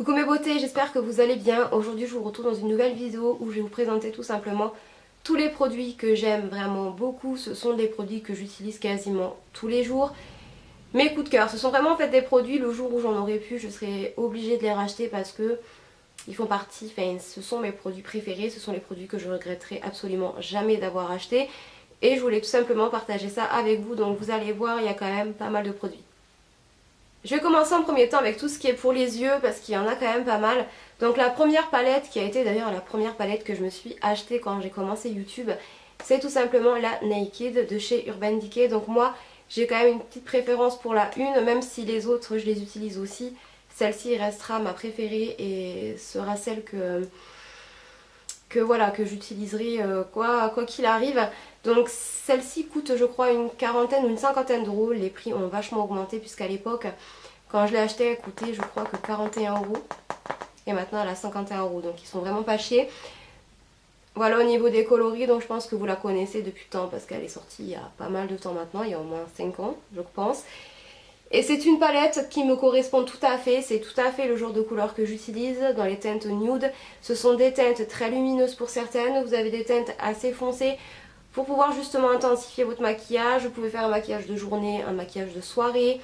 Coucou mes beautés, j'espère que vous allez bien. Aujourd'hui je vous retrouve dans une nouvelle vidéo où je vais vous présenter tout simplement tous les produits que j'aime vraiment beaucoup. Ce sont des produits que j'utilise quasiment tous les jours. Mes coups de cœur, ce sont vraiment en fait des produits, le jour où j'en aurais pu, je serais obligée de les racheter parce que ils font partie, enfin ce sont mes produits préférés, ce sont les produits que je regretterai absolument jamais d'avoir acheté. Et je voulais tout simplement partager ça avec vous, donc vous allez voir, il y a quand même pas mal de produits. Je vais commencer en premier temps avec tout ce qui est pour les yeux parce qu'il y en a quand même pas mal. Donc la première palette, qui a été d'ailleurs la première palette que je me suis achetée quand j'ai commencé YouTube, c'est tout simplement la Naked de chez Urban Decay. Donc moi j'ai quand même une petite préférence pour la une, même si les autres je les utilise aussi. Celle-ci restera ma préférée et sera celle que j'utiliserai quoi qu'il arrive. Donc celle-ci coûte je crois une quarantaine ou une cinquantaine d'euros. Les prix ont vachement augmenté puisqu'à l'époque quand je l'ai achetée elle coûtait je crois que 41 euros. Et maintenant elle a 51 euros, donc ils sont vraiment pas chers. Voilà au niveau des coloris, donc je pense que vous la connaissez depuis le temps parce qu'elle est sortie il y a pas mal de temps maintenant, il y a au moins 5 ans je pense. Et c'est une palette qui me correspond tout à fait, c'est tout à fait le genre de couleur que j'utilise dans les teintes nude. Ce sont des teintes très lumineuses pour certaines, vous avez des teintes assez foncées pour pouvoir justement intensifier votre maquillage. Vous pouvez faire un maquillage de journée, un maquillage de soirée.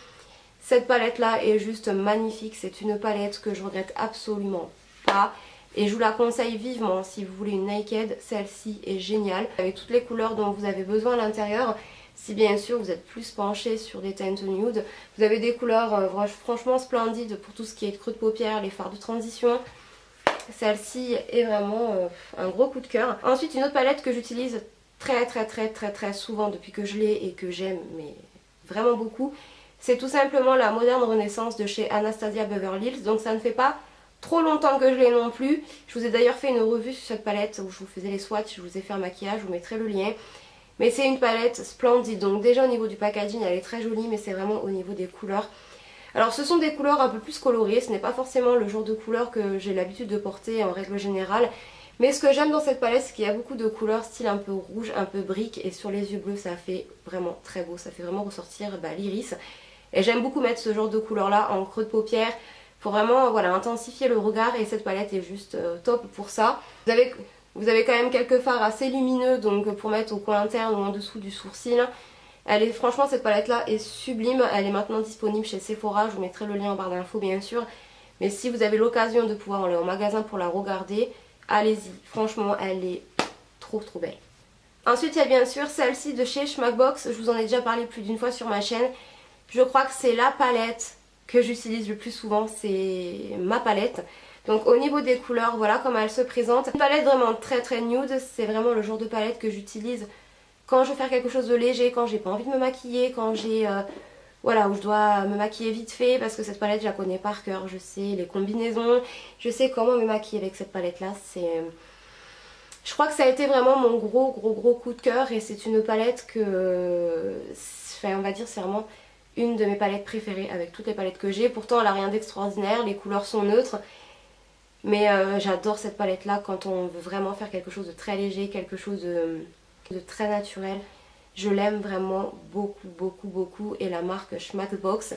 Cette palette là est juste magnifique, c'est une palette que je regrette absolument pas. Et je vous la conseille vivement si vous voulez une naked, celle-ci est géniale. Avec toutes les couleurs dont vous avez besoin à l'intérieur. Si bien sûr vous êtes plus penché sur des teintes nude, vous avez des couleurs franchement splendides pour tout ce qui est creux de paupières, les fards de transition. Celle-ci est vraiment un gros coup de cœur. Ensuite une autre palette que j'utilise très souvent depuis que je l'ai et que j'aime mais vraiment beaucoup, c'est tout simplement la Moderne Renaissance de chez Anastasia Beverly Hills. Donc ça ne fait pas trop longtemps que je l'ai non plus. Je vous ai d'ailleurs fait une revue sur cette palette où je vous faisais les swatchs, je vous ai fait un maquillage, je vous mettrai le lien. Mais c'est une palette splendide, donc déjà au niveau du packaging elle est très jolie, mais c'est vraiment au niveau des couleurs. Alors ce sont des couleurs un peu plus colorées, ce n'est pas forcément le genre de couleur que j'ai l'habitude de porter en règle générale. Mais ce que j'aime dans cette palette c'est qu'il y a beaucoup de couleurs style un peu rouge, un peu brique, et sur les yeux bleus ça fait vraiment très beau, ça fait vraiment ressortir l'iris. Et j'aime beaucoup mettre ce genre de couleur là en creux de paupière pour vraiment intensifier le regard, et cette palette est juste top pour ça. Vous avez quand même quelques fards assez lumineux, donc pour mettre au coin interne ou en dessous du sourcil. Franchement cette palette là est sublime, elle est maintenant disponible chez Sephora, je vous mettrai le lien en barre d'infos bien sûr. Mais si vous avez l'occasion de pouvoir aller au magasin pour la regarder, allez-y, franchement elle est trop belle. Ensuite il y a bien sûr celle-ci de chez Schmackbox, je vous en ai déjà parlé plus d'une fois sur ma chaîne. Je crois que c'est la palette que j'utilise le plus souvent, c'est ma palette. Donc au niveau des couleurs, voilà comment elle se présente. Une palette vraiment très nude, c'est vraiment le genre de palette que j'utilise quand je veux faire quelque chose de léger, quand j'ai pas envie de me maquiller, quand j'ai... où je dois me maquiller vite fait, parce que cette palette je la connais par cœur, je sais les combinaisons, je sais comment me maquiller avec cette palette là. Je crois que ça a été vraiment mon gros coup de cœur, et c'est une palette que... on va dire c'est vraiment une de mes palettes préférées avec toutes les palettes que j'ai. Pourtant elle a rien d'extraordinaire, les couleurs sont neutres. Mais j'adore cette palette là quand on veut vraiment faire quelque chose de très léger, quelque chose de très naturel. Je l'aime vraiment beaucoup, et la marque Schmackbox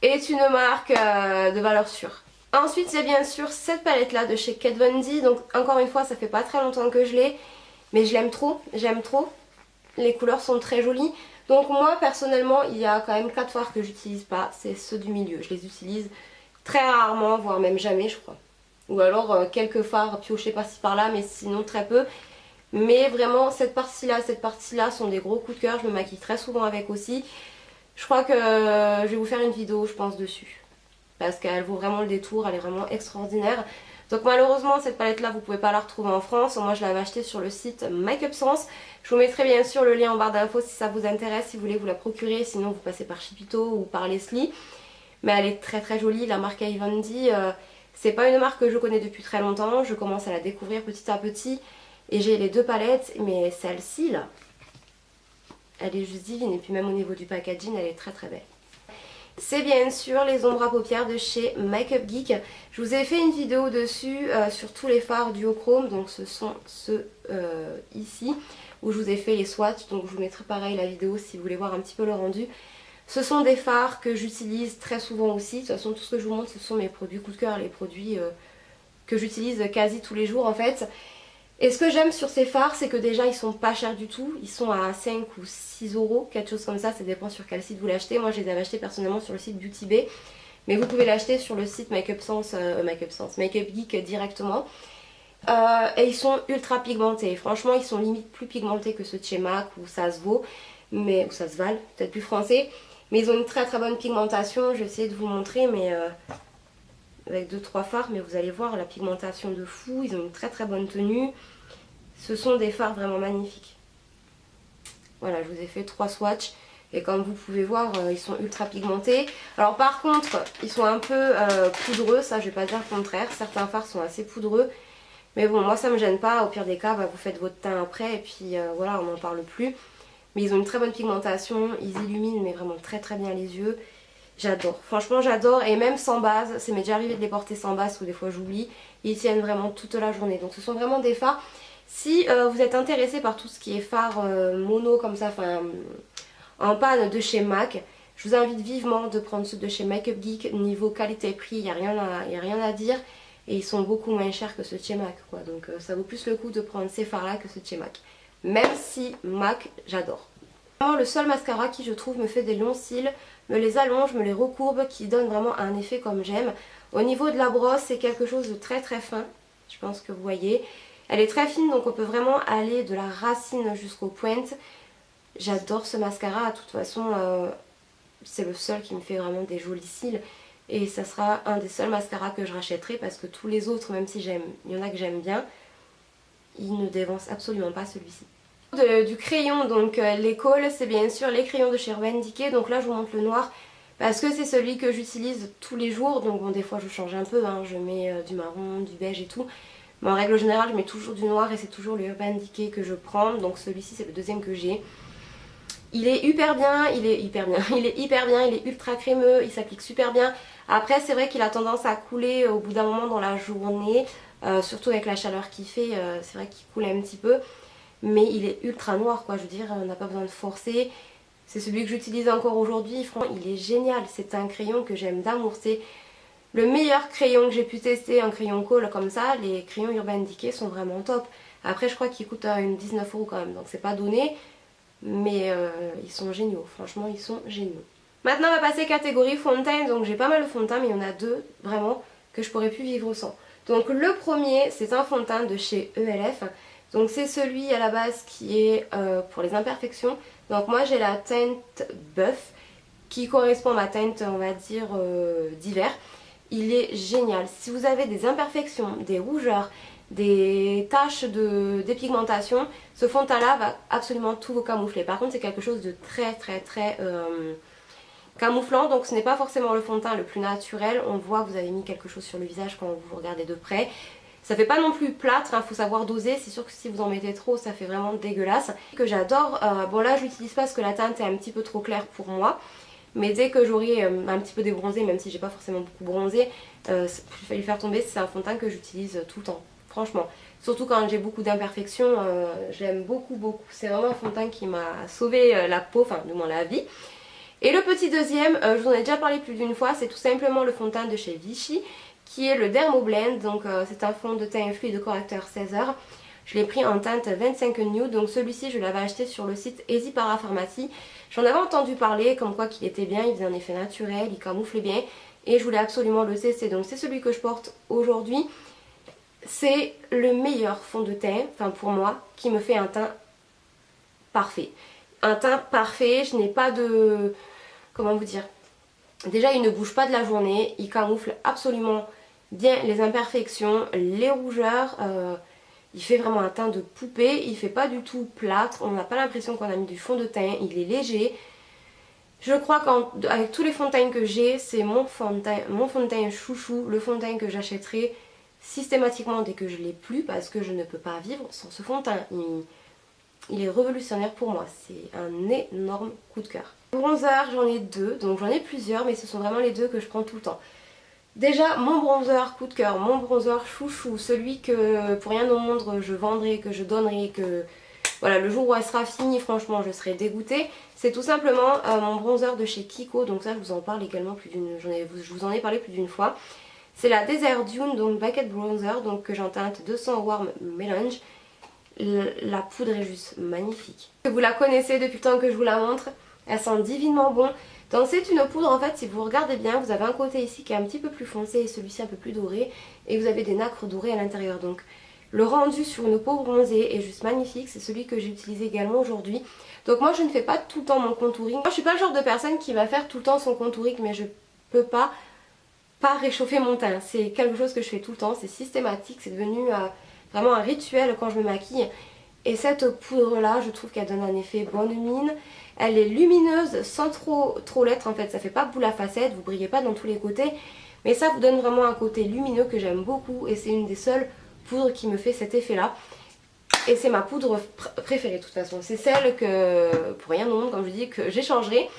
est une marque de valeur sûre. Ensuite il y a bien sûr cette palette là de chez Kat Von D. Donc encore une fois ça fait pas très longtemps que je l'ai, mais je l'aime trop, j'aime trop. Les couleurs sont très jolies. Donc moi personnellement il y a quand même 4 fards que j'utilise pas, c'est ceux du milieu. Je les utilise très rarement, voire même jamais je crois. Ou alors quelques fards piochés par-ci par-là, mais sinon très peu. Mais vraiment cette partie-là sont des gros coups de cœur. Je me maquille très souvent avec aussi. Je crois que je vais vous faire une vidéo je pense dessus. Parce qu'elle vaut vraiment le détour, elle est vraiment extraordinaire. Donc malheureusement cette palette là vous pouvez pas la retrouver en France. Moi je l'avais achetée sur le site Make Up Sense. Je vous mettrai bien sûr le lien en barre d'infos si ça vous intéresse, si vous voulez vous la procurer. Sinon vous passez par Chipito ou par Leslie. Mais elle est très jolie, la marque Ivandy. C'est pas une marque que je connais depuis très longtemps, je commence à la découvrir petit à petit. Et j'ai les deux palettes, mais celle-ci là, elle est juste divine. Et puis même au niveau du packaging, elle est très belle. C'est bien sûr les ombres à paupières de chez Makeup Geek. Je vous ai fait une vidéo dessus sur tous les fards duochrome, donc ce sont ceux ici, où je vous ai fait les swatchs. Donc je vous mettrai pareil la vidéo si vous voulez voir un petit peu le rendu. Ce sont des fards que j'utilise très souvent aussi. De toute façon, tout ce que je vous montre, ce sont mes produits coup de cœur, les produits que j'utilise quasi tous les jours en fait. Et ce que j'aime sur ces fards, c'est que déjà ils sont pas chers du tout. Ils sont à 5 ou 6 euros, quelque chose comme ça dépend sur quel site vous l'achetez. Moi je les avais achetés personnellement sur le site Beauty Bay, mais vous pouvez l'acheter sur le site Makeup Geek directement. Et ils sont ultra pigmentés. Franchement, ils sont limite plus pigmentés que ceux de chez MAC ou ça se vaut, mais ou ça se valent, peut-être plus français. Mais ils ont une très très bonne pigmentation. Je vais essayer de vous montrer, mais avec 2-3 fards, mais vous allez voir la pigmentation de fou. Ils ont une très très bonne tenue. Ce sont des fards vraiment magnifiques. Voilà, je vous ai fait 3 swatchs. Et comme vous pouvez voir, ils sont ultra pigmentés. Alors par contre, ils sont un peu poudreux. Ça, je vais pas dire le contraire. Certains fards sont assez poudreux. Mais bon, moi ça me gêne pas. Au pire des cas, vous faites votre teint après. Et puis voilà, on n'en parle plus. Mais ils ont une très bonne pigmentation. Ils illuminent mais vraiment très très bien les yeux. J'adore. Franchement, j'adore. Et même sans base, ça m'est déjà arrivé de les porter sans base. Ou des fois j'oublie. Ils tiennent vraiment toute la journée. Donc ce sont vraiment des fards. Si vous êtes intéressé par tout ce qui est fard mono comme ça, enfin en panne de chez MAC, je vous invite vivement de prendre ceux de chez Makeup Geek. Niveau qualité-prix, il n'y a rien à dire. Et ils sont beaucoup moins chers que ceux de chez MAC, quoi. Donc ça vaut plus le coup de prendre ces fards là que ceux de chez MAC. Même si MAC, j'adore. Vraiment le seul mascara qui je trouve me fait des longs cils, me les allonge, me les recourbe, qui donne vraiment un effet comme j'aime. Au niveau de la brosse, c'est quelque chose de très très fin. Je pense que vous voyez. Elle est très fine, donc on peut vraiment aller de la racine jusqu'aux pointes. J'adore ce mascara. De toute façon, c'est le seul qui me fait vraiment des jolis cils. Et ça sera un des seuls mascaras que je rachèterai parce que tous les autres, même si il y en a que j'aime bien, ils ne dévancent absolument pas celui-ci. Du crayon, donc les cols, c'est bien sûr les crayons de chez Urban Decay. Donc là, je vous montre le noir parce que c'est celui que j'utilise tous les jours. Donc bon, des fois, je change un peu. Je mets du marron, du beige et tout. Mais en règle générale, je mets toujours du noir et c'est toujours le Urban Decay que je prends. Donc celui-ci, c'est le deuxième que j'ai. Il est hyper bien, il est ultra crémeux, il s'applique super bien. Après, c'est vrai qu'il a tendance à couler au bout d'un moment dans la journée. Surtout avec la chaleur qu'il fait, c'est vrai qu'il coule un petit peu. Mais il est ultra noir, quoi. Je veux dire, on n'a pas besoin de forcer. C'est celui que j'utilise encore aujourd'hui. Franchement, il est génial. C'est un crayon que j'aime d'amour. C'est le meilleur crayon que j'ai pu tester, un crayon colle comme ça. Les crayons Urban Decay sont vraiment top. Après, je crois qu'ils coûtent 19 € quand même, donc c'est pas donné. Mais ils sont géniaux, franchement, ils sont géniaux. Maintenant, on va passer catégorie fond de teint. Donc j'ai pas mal de fond de teint, mais il y en a deux vraiment que je pourrais plus vivre sans. Donc le premier, c'est un fond de teint de chez ELF. Donc c'est celui à la base qui est pour les imperfections. Donc moi j'ai la teinte Buff qui correspond à ma teinte, on va dire, d'hiver. Il est génial. Si vous avez des imperfections, des rougeurs, des taches de dépigmentation, ce fond de teint là va absolument tout vous camoufler. Par contre, c'est quelque chose de très camouflant, donc ce n'est pas forcément le fond de teint le plus naturel. On voit que vous avez mis quelque chose sur le visage quand vous regardez de près. Ça fait pas non plus plâtre, faut savoir doser. C'est sûr que si vous en mettez trop, ça fait vraiment dégueulasse. Que j'adore. Bon là, je l'utilise pas parce que la teinte est un petit peu trop claire pour moi. Mais dès que j'aurai un petit peu débronzé, même si j'ai pas forcément beaucoup bronzé, je vais lui faire tomber. C'est un fond de teint que j'utilise tout le temps, franchement. Surtout quand j'ai beaucoup d'imperfections, j'aime beaucoup. C'est vraiment un fond de teint qui m'a sauvé la peau, enfin du moins la vie. Et le petit deuxième, je vous en ai déjà parlé plus d'une fois, c'est tout simplement le fond de teint de chez Vichy, qui est le Dermoblend. Donc c'est un fond de teint fluide correcteur 16h. Je l'ai pris en teinte 25 nude, donc celui-ci je l'avais acheté sur le site Easy Parapharmacie. J'en avais entendu parler, comme quoi qu'il était bien, il faisait un effet naturel, il camouflait bien. Et je voulais absolument le tester, donc c'est celui que je porte aujourd'hui. C'est le meilleur fond de teint, enfin pour moi, qui me fait un teint parfait. Un teint parfait, je n'ai pas de... comment vous dire? Déjà il ne bouge pas de la journée, il camoufle absolument bien les imperfections, les rougeurs. Il fait vraiment un teint de poupée, il fait pas du tout plâtre, on n'a pas l'impression qu'on a mis du fond de teint, il est léger. Je crois qu'avec tous les fonds de teint que j'ai, c'est mon fond de teint chouchou, le fond de teint que j'achèterai systématiquement dès que je l'ai plus parce que je ne peux pas vivre sans ce fond de teint. Il est révolutionnaire pour moi, c'est un énorme coup de cœur. Bronzer, j'en ai deux, donc j'en ai plusieurs, mais ce sont vraiment les deux que je prends tout le temps. Déjà, mon bronzer coup de cœur, mon bronzer chouchou, celui que pour rien au monde je vendrai, que je donnerai, que Voilà, le jour où elle sera finie, franchement, je serai dégoûtée. C'est tout simplement mon bronzer de chez Kiko. Donc ça, je vous en parle également je vous en ai parlé plus d'une fois. C'est la Desert Dune, donc Bucket Bronzer, donc que j'en teinte 200 Warm Melange. La poudre est juste magnifique. Vous la connaissez depuis le temps que je vous la montre. Elle sent divinement bon. Donc c'est une poudre, en fait, si vous regardez bien, vous avez un côté ici qui est un petit peu plus foncé et celui-ci un peu plus doré. Et vous avez des nacres dorées à l'intérieur. Donc le rendu sur une peau bronzée est juste magnifique. C'est celui que j'ai utilisé également aujourd'hui. Donc moi je ne fais pas tout le temps mon contouring. Moi je suis pas le genre de personne qui va faire tout le temps son contouring, mais je peux pas réchauffer mon teint. C'est quelque chose que je fais tout le temps, c'est systématique, c'est devenu vraiment un rituel quand je me maquille. Et cette poudre là, je trouve qu'elle donne un effet bonne mine. Elle est lumineuse sans trop l'être en fait, ça fait pas boule à facettes, vous brillez pas dans tous les côtés. Mais ça vous donne vraiment un côté lumineux que j'aime beaucoup et c'est une des seules poudres qui me fait cet effet là. Et c'est ma poudre préférée de toute façon, c'est celle que, pour rien au monde comme je dis, que j'échangerai.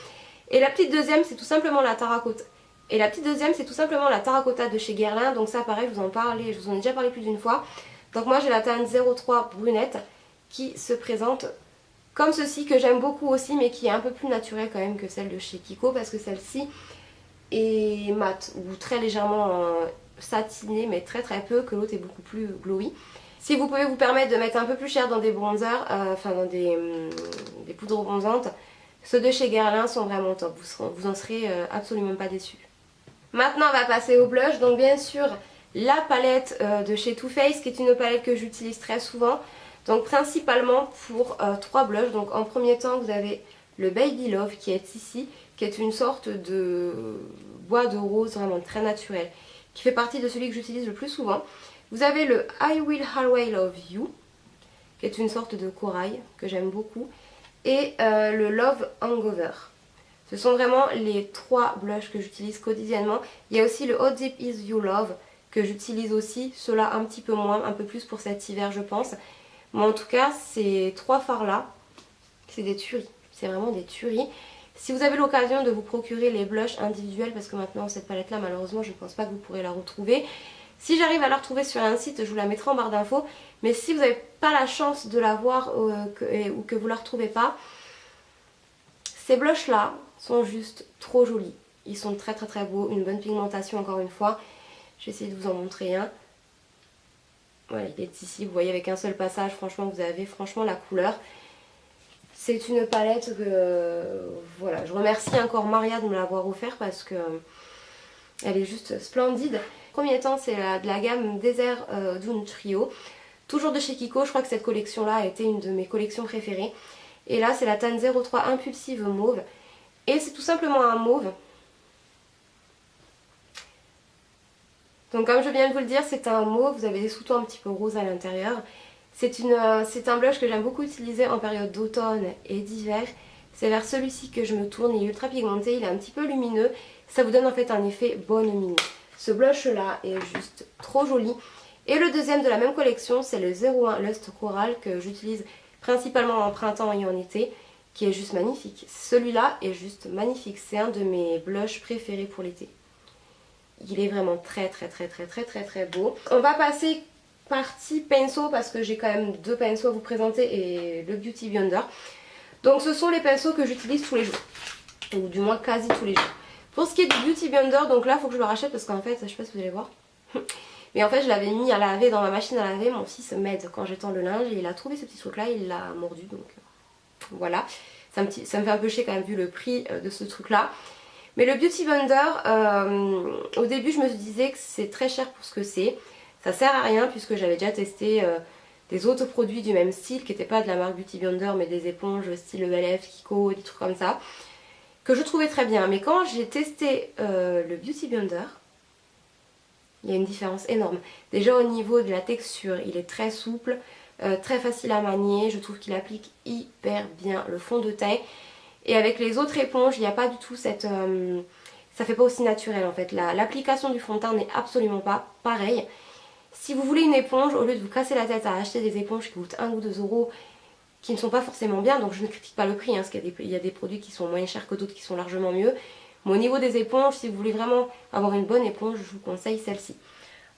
Et la petite deuxième c'est tout simplement la terracotta. La terracotta de chez Guerlain. Donc ça pareil, je vous en ai déjà parlé plus d'une fois. Donc moi j'ai la teinte 03 brunette qui se présente comme ceci, que j'aime beaucoup aussi, mais qui est un peu plus naturelle quand même que celle de chez Kiko, parce que celle-ci est mate ou très légèrement satinée, mais très peu, que l'autre est beaucoup plus glowy. Si vous pouvez vous permettre de mettre un peu plus cher dans des bronzers, enfin dans des poudres bronzantes, ceux de chez Guerlain sont vraiment top, vous en serez absolument pas déçus. Maintenant on va passer au blush, donc bien sûr la palette de chez Too Faced, qui est une palette que j'utilise très souvent. Donc principalement pour 3 blushs. Donc en premier temps vous avez le Baby Love qui est ici, qui est une sorte de bois de rose vraiment très naturel, qui fait partie de celui que j'utilise le plus souvent. Vous avez le I Will Always Love You, qui est une sorte de corail que j'aime beaucoup, et le Love Hangover. Ce sont vraiment les 3 blushs que j'utilise quotidiennement. Il y a aussi le Hot Deep Is You Love que j'utilise aussi, cela un petit peu moins, un peu plus pour cet hiver je pense. Mais en tout cas ces 3 fards là, c'est des tueries, c'est vraiment des tueries. Si vous avez l'occasion de vous procurer les blushs individuels, parce que maintenant cette palette là malheureusement je ne pense pas que vous pourrez la retrouver. Si j'arrive à la retrouver sur un site, je vous la mettrai en barre d'infos. Mais si vous n'avez pas la chance de la voir ou que vous ne la retrouvez pas, ces blushs là sont juste trop jolis. Ils sont très beaux, une bonne pigmentation encore une fois. Je vais essayer de vous en montrer un. Voilà, il est ici, vous voyez avec un seul passage, franchement vous avez franchement la couleur. C'est une palette que, voilà, je remercie encore Maria de me l'avoir offert parce que elle est juste splendide. Premier temps c'est de la gamme Desert Dune Trio, toujours de chez Kiko. Je crois que cette collection là a été une de mes collections préférées. Et là c'est la teinte 03 Impulsive Mauve. Et c'est tout simplement un mauve. Donc comme je viens de vous le dire, c'est un mauve, vous avez des sous-tons un petit peu roses à l'intérieur. C'est un blush que j'aime beaucoup utiliser en période d'automne et d'hiver. C'est vers celui-ci que je me tourne, il est ultra pigmenté, il est un petit peu lumineux. Ça vous donne en fait un effet bonne mine. Ce blush là est juste trop joli. Et le deuxième de la même collection, c'est le 01 Lust Coral que j'utilise principalement en printemps et en été, qui est juste magnifique. Celui-là est juste magnifique, c'est un de mes blushs préférés pour l'été. Il est vraiment très beau. On va passer partie pinceau parce que j'ai quand même 2 pinceaux à vous présenter et le Beauty Blender. Donc ce sont les pinceaux que j'utilise tous les jours, ou du moins quasi tous les jours. Pour ce qui est du Beauty Blender, donc là il faut que je le rachète parce qu'en fait, je sais pas si vous allez voir, mais en fait je l'avais mis à laver dans ma machine à laver. Mon fils m'aide quand j'étends le linge et il a trouvé ce petit truc là, il l'a mordu, donc voilà. Ça me fait un peu chier quand même vu le prix de ce truc là. Mais le Beauty Blender, au début je me disais que c'est très cher pour ce que c'est. Ça sert à rien puisque j'avais déjà testé des autres produits du même style qui n'étaient pas de la marque Beauty Blender mais des éponges style ELF, Kiko, des trucs comme ça, que je trouvais très bien. Mais quand j'ai testé le Beauty Blender, il y a une différence énorme. Déjà au niveau de la texture, il est très souple, très facile à manier. Je trouve qu'il applique hyper bien le fond de teint. Et avec les autres éponges, il n'y a pas du tout cette... ça fait pas aussi naturel en fait. L'application du fond de teint n'est absolument pas pareil. Si vous voulez une éponge, au lieu de vous casser la tête à acheter des éponges qui coûtent 1 ou 2 euros, qui ne sont pas forcément bien, donc je ne critique pas le prix, hein, parce qu'il y a des produits qui sont moins chers que d'autres qui sont largement mieux. Mais au niveau des éponges, si vous voulez vraiment avoir une bonne éponge, je vous conseille celle-ci.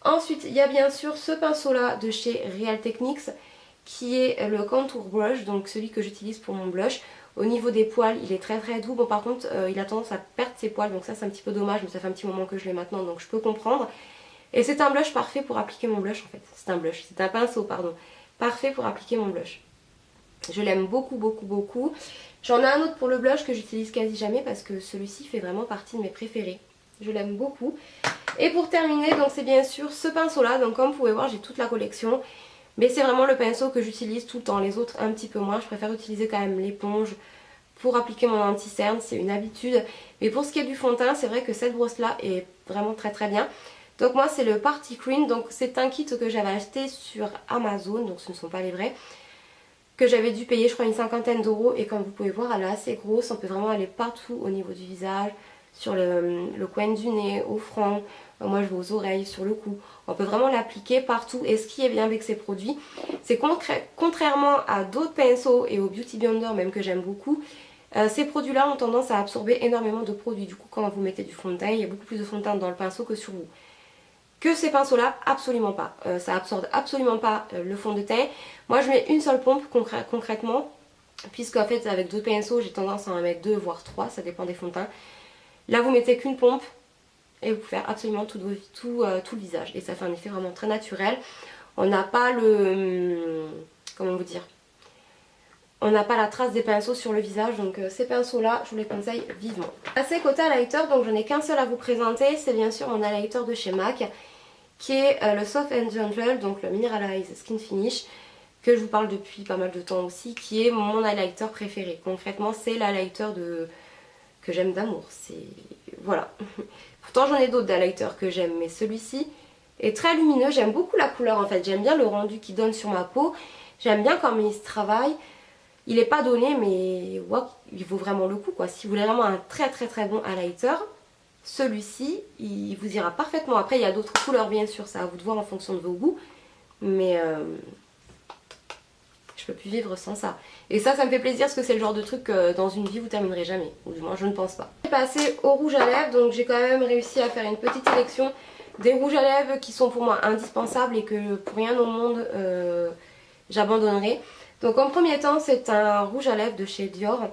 Ensuite, il y a bien sûr ce pinceau là de chez Real Techniques, qui est le Contour Brush, donc celui que j'utilise pour mon blush. Au niveau des poils, il est très très doux. Bon, par contre, il a tendance à perdre ses poils, donc ça c'est un petit peu dommage, mais ça fait un petit moment que je l'ai maintenant, donc je peux comprendre. Et c'est un blush parfait pour appliquer mon blush en fait. C'est un pinceau, pardon. Parfait pour appliquer mon blush. Je l'aime beaucoup, beaucoup, beaucoup. J'en ai un autre pour le blush que j'utilise quasi jamais parce que celui-ci fait vraiment partie de mes préférés. Je l'aime beaucoup. Et pour terminer, donc c'est bien sûr ce pinceau-là. Donc comme vous pouvez voir, j'ai toute la collection. Mais c'est vraiment le pinceau que j'utilise tout le temps. Les autres un petit peu moins. Je préfère utiliser quand même l'éponge pour appliquer mon anti-cerne. C'est une habitude. Mais pour ce qui est du fond de teint, c'est vrai que cette brosse-là est vraiment très très bien. Donc moi c'est le Party Cream. Donc c'est un kit que j'avais acheté sur Amazon. Donc ce ne sont pas les vrais. Que j'avais dû payer je crois une cinquantaine d'euros. Et comme vous pouvez voir, elle est assez grosse. On peut vraiment aller partout au niveau du visage. Sur le coin du nez, au front. Moi je vais aux oreilles, sur le cou. On peut vraiment l'appliquer partout. Et ce qui est bien avec ces produits, c'est contrairement à d'autres pinceaux et aux Beauty Blender même que j'aime beaucoup, ces produits-là ont tendance à absorber énormément de produits. Du coup quand vous mettez du fond de teint, il y a beaucoup plus de fond de teint dans le pinceau que sur vous. Que ces pinceaux-là, absolument pas. Ça absorbe absolument pas le fond de teint. Moi je mets une seule pompe concrètement. Puisque en fait avec d'autres pinceaux, j'ai tendance à en mettre 2 voire 3, ça dépend des fonds de teint. Là vous mettez qu'une pompe. Et vous pouvez faire absolument tout le visage. Et ça fait un effet vraiment très naturel. On n'a pas le... comment vous dire, on n'a pas la trace des pinceaux sur le visage. Donc ces pinceaux là, je vous les conseille vivement. Passez côté highlighter, donc j'en ai qu'un seul à vous présenter. C'est bien sûr mon highlighter de chez MAC. Qui est le Soft and Gentle, donc le Mineralize Skin Finish. Que je vous parle depuis pas mal de temps aussi. Qui est mon highlighter préféré. Concrètement c'est l'highlighter que j'aime d'amour. C'est... voilà. Pourtant j'en ai d'autres d'highlighters que j'aime, mais celui-ci est très lumineux. J'aime beaucoup la couleur en fait, j'aime bien le rendu qu'il donne sur ma peau. J'aime bien comment il se travaille. Il n'est pas donné mais wow, il vaut vraiment le coup quoi. Si vous voulez vraiment un très très très bon highlighter, celui-ci il vous ira parfaitement. Après il y a d'autres couleurs bien sûr, ça à vous de voir en fonction de vos goûts. Mais je peux plus vivre sans ça. Et ça me fait plaisir parce que c'est le genre de truc que dans une vie vous terminerez jamais. Ou du moins je ne pense pas. Je vais passer au rouge à lèvres. Donc j'ai quand même réussi à faire une petite sélection des rouges à lèvres qui sont pour moi indispensables et que pour rien au monde j'abandonnerai. Donc en premier temps c'est un rouge à lèvres de chez Dior.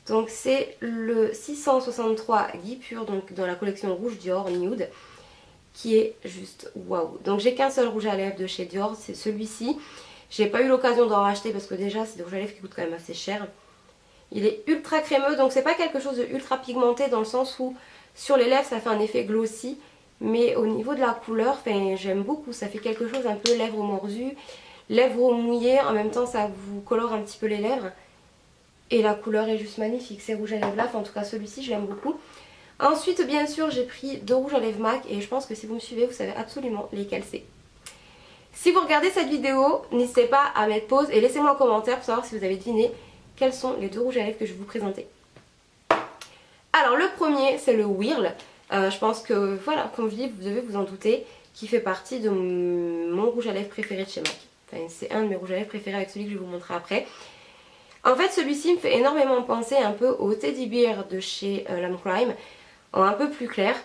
Donc c'est le 663 Guy Pur, donc dans la collection rouge Dior Nude. Qui est juste waouh. Donc j'ai qu'un seul rouge à lèvres de chez Dior, c'est celui-ci. J'ai pas eu l'occasion d'en racheter parce que déjà c'est des rouges à lèvres qui coûtent quand même assez cher. Il est ultra crémeux, donc c'est pas quelque chose de ultra pigmenté dans le sens où sur les lèvres ça fait un effet glossy. Mais au niveau de la couleur, j'aime beaucoup, ça fait quelque chose un peu lèvres mordues, lèvres mouillées, en même temps ça vous colore un petit peu les lèvres. Et la couleur est juste magnifique, ces rouges à lèvres là, en tout cas celui-ci je l'aime beaucoup. Ensuite bien sûr j'ai pris deux rouges à lèvres MAC et je pense que si vous me suivez vous savez absolument lesquels c'est. Si vous regardez cette vidéo, n'hésitez pas à mettre pause et laissez-moi un commentaire pour savoir si vous avez deviné quels sont les deux rouges à lèvres que je vais vous présenter. Alors le premier c'est le Whirl. Je pense que voilà, comme je dis, vous devez vous en douter, qui fait partie de mon rouge à lèvres préféré de chez MAC. Enfin c'est un de mes rouges à lèvres préférés avec celui que je vais vous montrer après. En fait celui-ci me fait énormément penser un peu au Teddy Bear de chez Lame Crime, en un peu plus clair.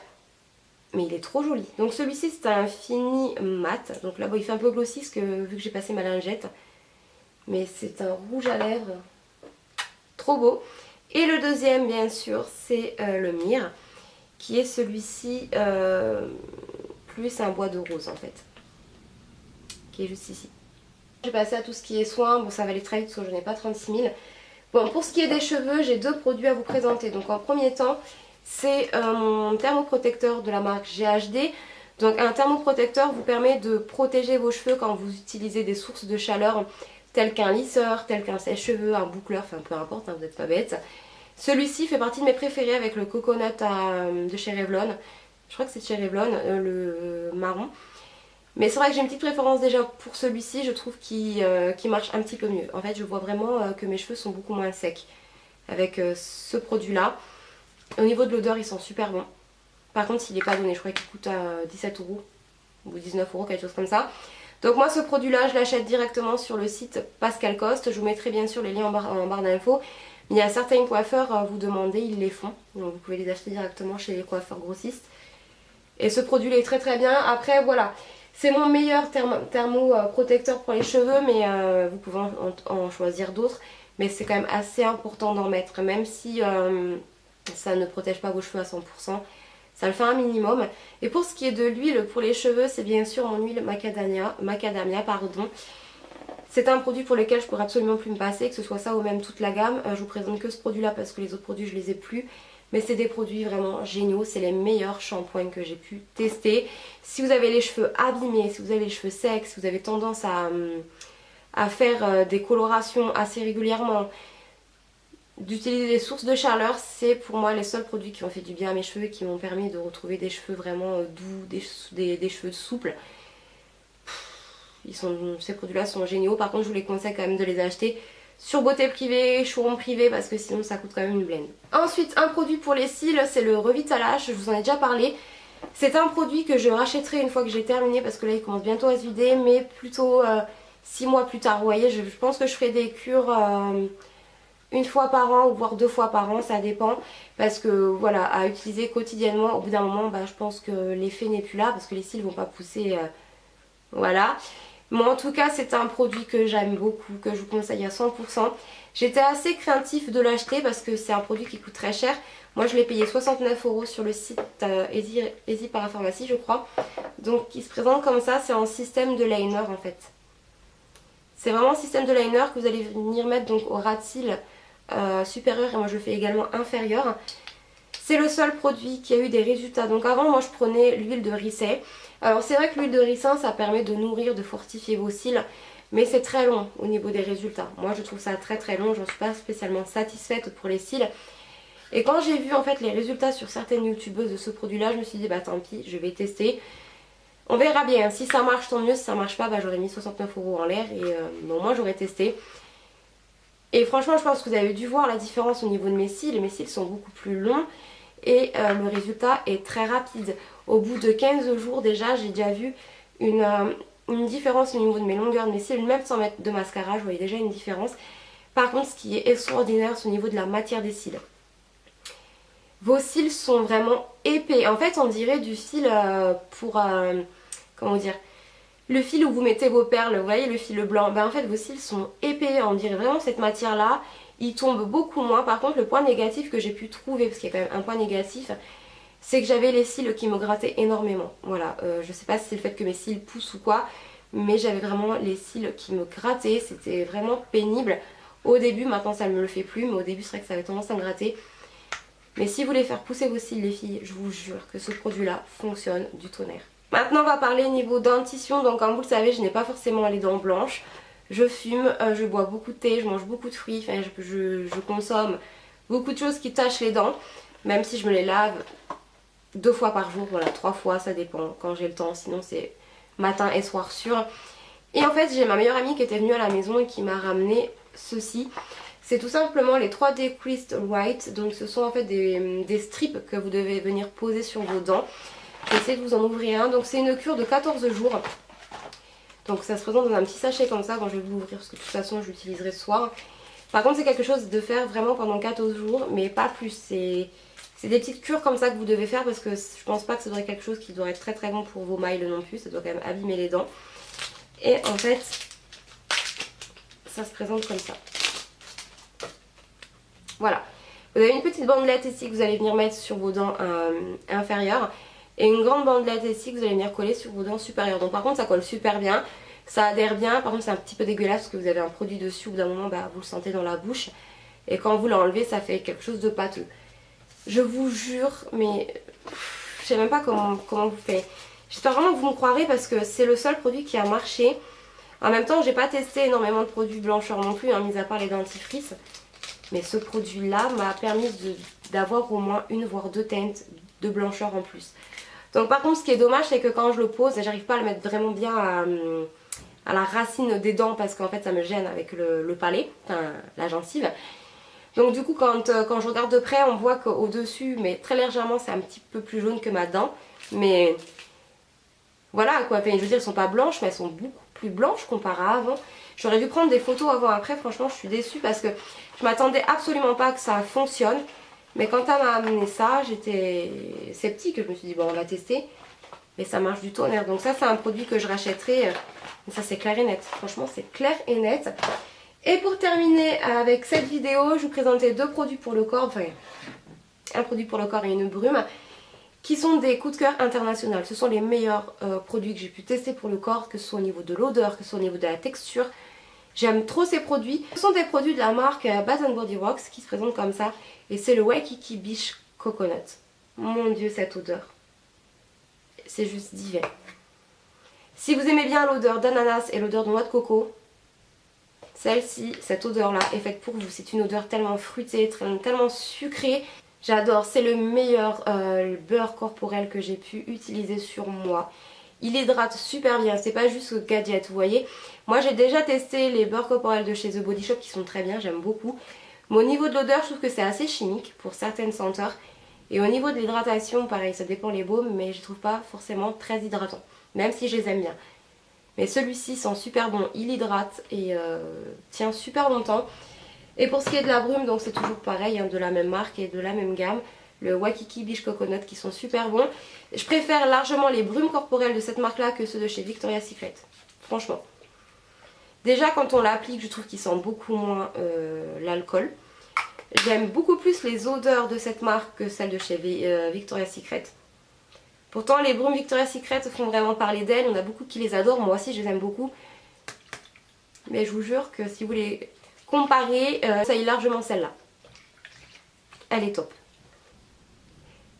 Mais il est trop joli. Donc celui-ci c'est un fini mat. Donc là bon, il fait un peu glossy parce que, vu que j'ai passé ma lingette. Mais c'est un rouge à lèvres trop beau. Et le deuxième bien sûr c'est le Mire. Qui est celui-ci plus un bois de rose en fait. Qui est juste ici. Je vais passer à tout ce qui est soin. Bon ça va aller très vite parce que je n'ai pas 36 000. Bon pour ce qui est des cheveux j'ai deux produits à vous présenter. Donc en premier temps c'est mon thermoprotecteur de la marque GHD. Donc un thermoprotecteur vous permet de protéger vos cheveux quand vous utilisez des sources de chaleur telles qu'un lisseur, tel qu'un sèche-cheveux, un boucleur, enfin peu importe, hein, vous n'êtes pas bête. Celui-ci fait partie de mes préférés avec le coconut de chez Revlon. Je crois que c'est de chez Revlon, le marron. Mais c'est vrai que j'ai une petite préférence déjà pour celui-ci, je trouve qu'il marche un petit peu mieux. En fait je vois vraiment que mes cheveux sont beaucoup moins secs avec ce produit-là. Au niveau de l'odeur, ils sont super bons. Par contre, il n'est pas donné. Je crois qu'il coûte à 17 € ou 19 €, quelque chose comme ça. Donc moi, ce produit-là, je l'achète directement sur le site Pascal Coste. Je vous mettrai bien sûr les liens en barre d'infos. Il y a certains coiffeurs, vous demandez, ils les font. Donc vous pouvez les acheter directement chez les coiffeurs grossistes. Et ce produit-là est très très bien. Après, voilà. C'est mon meilleur thermoprotecteur pour les cheveux, mais vous pouvez en choisir d'autres. Mais c'est quand même assez important d'en mettre, même si ça ne protège pas vos cheveux à 100%. Ça le fait un minimum. Et pour ce qui est de l'huile pour les cheveux, c'est bien sûr mon huile macadamia, pardon. C'est un produit pour lequel je pourrais absolument plus me passer, que ce soit ça ou même toute la gamme. Je vous présente que ce produit là parce que les autres produits je les ai plus. Mais c'est des produits vraiment géniaux, c'est les meilleurs shampoings que j'ai pu tester. Si vous avez les cheveux abîmés, si vous avez les cheveux secs, si vous avez tendance à faire des colorations assez régulièrement, d'utiliser des sources de chaleur, c'est pour moi les seuls produits qui ont fait du bien à mes cheveux et qui m'ont permis de retrouver des cheveux vraiment doux, des cheveux souples. Ces produits là sont géniaux, par contre je vous les conseille quand même de les acheter sur beauté privée, showroom privé, parce que sinon ça coûte quand même une blende. Ensuite, un produit pour les cils, c'est le Revitalash, je vous en ai déjà parlé. C'est un produit que je rachèterai une fois que j'ai terminé, parce que là il commence bientôt à se vider, mais plutôt 6 mois plus tard. Vous voyez, je pense que je ferai des cures une fois par an ou voire 2 fois par an, ça dépend. Parce que voilà, à utiliser quotidiennement, au bout d'un moment, je pense que l'effet n'est plus là, parce que les cils vont pas pousser, voilà. Mais en tout cas c'est un produit que j'aime beaucoup, que je vous conseille à 100%. J'étais assez craintif de l'acheter parce que c'est un produit qui coûte très cher. Moi je l'ai payé 69 € sur le site Easy Parapharmacie je crois. Donc il se présente comme ça, c'est en système de liner en fait. C'est vraiment un système de liner que vous allez venir mettre donc au ras de cils supérieur et moi je le fais également inférieur. C'est le seul produit qui a eu des résultats. Donc avant moi je prenais l'huile de ricin. Alors c'est vrai que l'huile de ricin ça permet de nourrir, de fortifier vos cils, mais c'est très long au niveau des résultats. Moi je trouve ça très très long, j'en suis pas spécialement satisfaite pour les cils. Et quand j'ai vu en fait les résultats sur certaines youtubeuses de ce produit là, je me suis dit bah tant pis, je vais tester. On verra bien, si ça marche tant mieux, si ça marche pas j'aurais mis 69 € en l'air et au moins j'aurais testé. Et franchement je pense que vous avez dû voir la différence au niveau de mes cils, mes cils sont beaucoup plus longs. Et le résultat est très rapide. Au bout de 15 jours déjà, j'ai déjà vu une différence au niveau de mes longueurs de mes cils. Même sans mettre de mascara, je voyais déjà une différence. Par contre, ce qui est extraordinaire, c'est au niveau de la matière des cils. Vos cils sont vraiment épais. En fait, on dirait du fil comment dire, le fil où vous mettez vos perles, vous voyez le fil blanc. En fait, vos cils sont épais. On dirait vraiment cette matière-là. Il tombe beaucoup moins. Par contre le point négatif que j'ai pu trouver, parce qu'il y a quand même un point négatif, c'est que j'avais les cils qui me grattaient énormément. Voilà, je sais pas si c'est le fait que mes cils poussent ou quoi, mais j'avais vraiment les cils qui me grattaient, c'était vraiment pénible. Au début, maintenant ça ne me le fait plus, mais au début c'est vrai que ça avait tendance à me gratter. Mais si vous voulez faire pousser vos cils les filles, je vous jure que ce produit là fonctionne du tonnerre. Maintenant on va parler niveau dentition, donc comme vous le savez je n'ai pas forcément les dents blanches. Je fume, je bois beaucoup de thé, je mange beaucoup de fruits, enfin, je consomme beaucoup de choses qui tachent les dents. Même si je me les lave 2 fois par jour, voilà, 3 fois, ça dépend quand j'ai le temps. Sinon c'est matin et soir sûr. Et en fait j'ai ma meilleure amie qui était venue à la maison et qui m'a ramené ceci. C'est tout simplement les 3D Creased White. Donc ce sont en fait des strips que vous devez venir poser sur vos dents. Je vais essayer de vous en ouvrir un. Donc c'est une cure de 14 jours. Donc ça se présente dans un petit sachet comme ça quand je vais vous l'ouvrir parce que de toute façon je l'utiliserai ce soir. Par contre c'est quelque chose de faire vraiment pendant 14 jours mais pas plus. C'est des petites cures comme ça que vous devez faire parce que je pense pas que ce doit être quelque chose qui doit être très très bon pour vos mailles non plus. Ça doit quand même abîmer les dents. Et en fait ça se présente comme ça. Voilà. Vous avez une petite bandelette ici que vous allez venir mettre sur vos dents inférieures. Et une grande bandelette ici que vous allez venir coller sur vos dents supérieures. Donc par contre ça colle super bien, ça adhère bien. Par contre c'est un petit peu dégueulasse parce que vous avez un produit dessus. Au bout d'un moment vous le sentez dans la bouche. Et quand vous l'enlevez ça fait quelque chose de pâteux. Je vous jure, mais je sais même pas comment vous faites. J'espère vraiment que vous me croirez parce que c'est le seul produit qui a marché. En même temps j'ai pas testé énormément de produits blancheurs non plus, mis à part les dentifrices. Mais ce produit là m'a permis d'avoir au moins une voire 2 teintes de blancheur en plus. Donc par contre ce qui est dommage c'est que quand je le pose j'arrive pas à le mettre vraiment bien à la racine des dents parce qu'en fait ça me gêne avec le palais, enfin la gencive. Donc du coup quand je regarde de près on voit qu'au dessus mais très légèrement c'est un petit peu plus jaune que ma dent. Mais voilà quoi, enfin, je veux dire elles sont pas blanches mais elles sont beaucoup plus blanches comparé à avant. J'aurais dû prendre des photos avant après, franchement je suis déçue parce que je m'attendais absolument pas que ça fonctionne. Mais quand elle m'a amené ça, j'étais sceptique, je me suis dit bon on va tester. et ça marche du tonnerre. Donc ça c'est un produit que je rachèterai, ça c'est clair et net, franchement c'est clair et net. Et pour terminer avec cette vidéo, je vous présentais deux produits pour le corps, enfin un produit pour le corps et une brume, qui sont des coups de cœur internationaux. Ce sont les meilleurs produits que j'ai pu tester pour le corps, que ce soit au niveau de l'odeur, que ce soit au niveau de la texture. J'aime trop ces produits. Ce sont des produits de la marque Bath Body Works qui se présentent comme ça. Et c'est le Waikiki Beach Coconut. Mon dieu, cette odeur. C'est juste divin. Si vous aimez bien l'odeur d'ananas et l'odeur de noix de coco, celle-ci, cette odeur-là est faite pour vous. C'est une odeur tellement fruitée, tellement sucrée. J'adore, c'est le meilleur beurre corporel que j'ai pu utiliser sur moi. Il hydrate super bien, c'est pas juste gadget, vous voyez. Moi j'ai déjà testé les beurres corporels de chez The Body Shop qui sont très bien, j'aime beaucoup. Mais au niveau de l'odeur, je trouve que c'est assez chimique pour certaines senteurs. Et au niveau de l'hydratation, pareil, ça dépend les baumes, mais je trouve pas forcément très hydratant. Même si je les aime bien. Mais celui-ci sent super bon, il hydrate et tient super longtemps. Et pour ce qui est de la brume, donc c'est toujours pareil, hein, de la même marque et de la même gamme. Le Waikiki Beach Coconut qui sont super bons. Je préfère largement les brumes corporelles de cette marque-là que ceux de chez Victoria's Secret. Franchement. Déjà quand on l'applique, je trouve qu'il sent beaucoup moins l'alcool. J'aime beaucoup plus les odeurs de cette marque que celles de chez Victoria's Secret. Pourtant les brumes Victoria's Secret font vraiment parler d'elles. On a beaucoup qui les adorent, moi aussi je les aime beaucoup. Mais je vous jure que si vous les comparez, ça y est largement celle-là. Elle est top.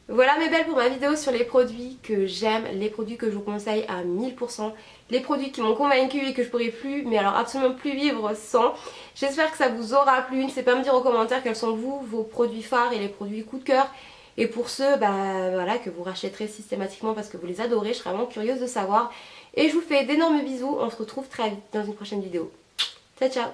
Voilà mes belles pour ma vidéo sur les produits que j'aime, les produits que je vous conseille à 1000%, les produits qui m'ont convaincue et que je pourrais plus, mais alors absolument plus vivre sans. J'espère que ça vous aura plu, n'hésitez pas à me dire en commentaire quels sont vous, vos produits phares et les produits coup de cœur. Et pour ceux voilà, que vous rachèterez systématiquement parce que vous les adorez, je serais vraiment curieuse de savoir. Et je vous fais d'énormes bisous, on se retrouve très vite dans une prochaine vidéo. Ciao ciao.